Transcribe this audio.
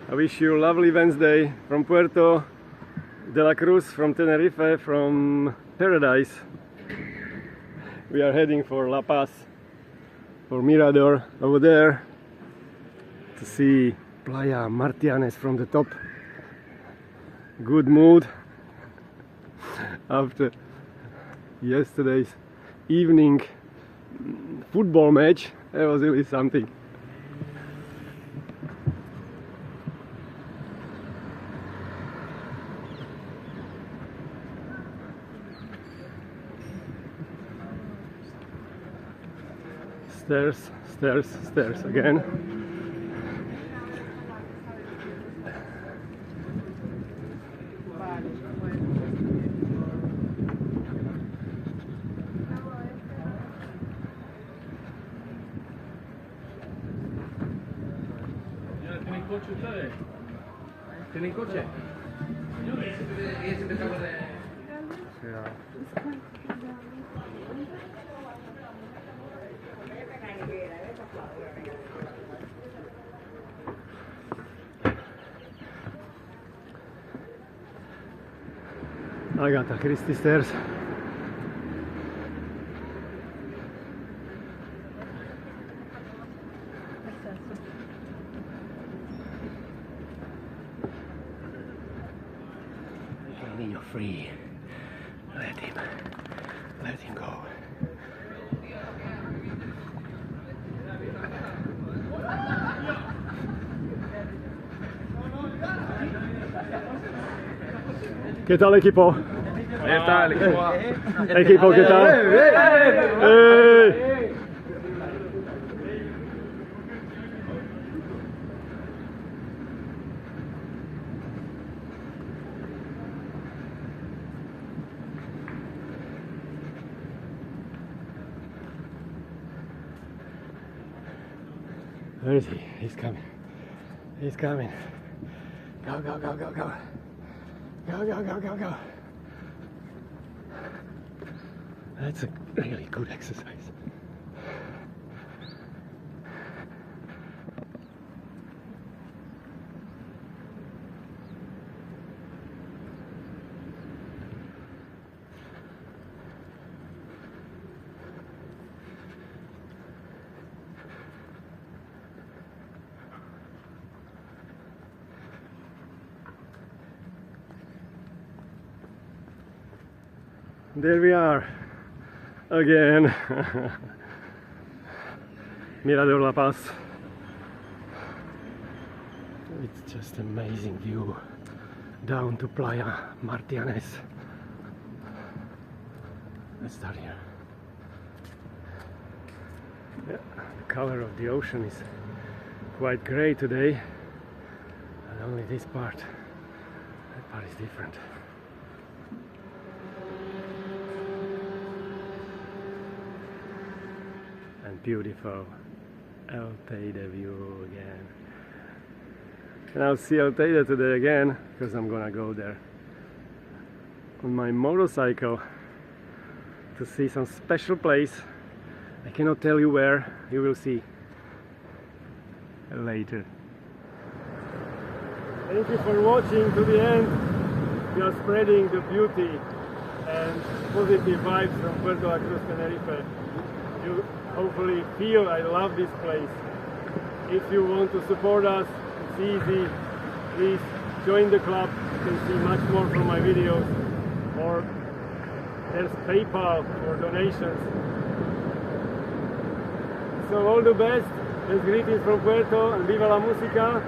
I wish you a lovely Wednesday from Puerto, de la Cruz, from Tenerife, from paradise. We are heading for La Paz, for Mirador over there, to see Playa Martianes from the top. Good mood after yesterday's evening football match. It was really something. Stairs, stairs, stairs again. ¿Tienen coche ustedes? ¿Tienen coche? Agatha Christie stairs. You're free. Let him go. ¿Qué tal, equipo? Ahí está el equipo A. Equipo, ¿qué tal? Where is he? He's coming. He's coming. Go, go, go, go, go. Go, go, go, go, go. That's a really good exercise. There we are again. Mirador La Paz. It's just amazing view down to Playa Martianes. Let's start here. Yeah, the color of the ocean is quite grey today, and only this part, that part is different. And beautiful El Teide view again. And I'll see El Teide today again because I'm gonna go there on my motorcycle to see some special place. I cannot tell you where, you will see later. Thank you for watching to the end. We are spreading the beauty and positive vibes from Puerto La Cruz, Tenerife. You hopefully feel I love this place. If you want to support us, it's easy. Please join the club. You can see much more from my videos. Or there's PayPal for donations. So all the best. There's greetings from Puerto and viva la música.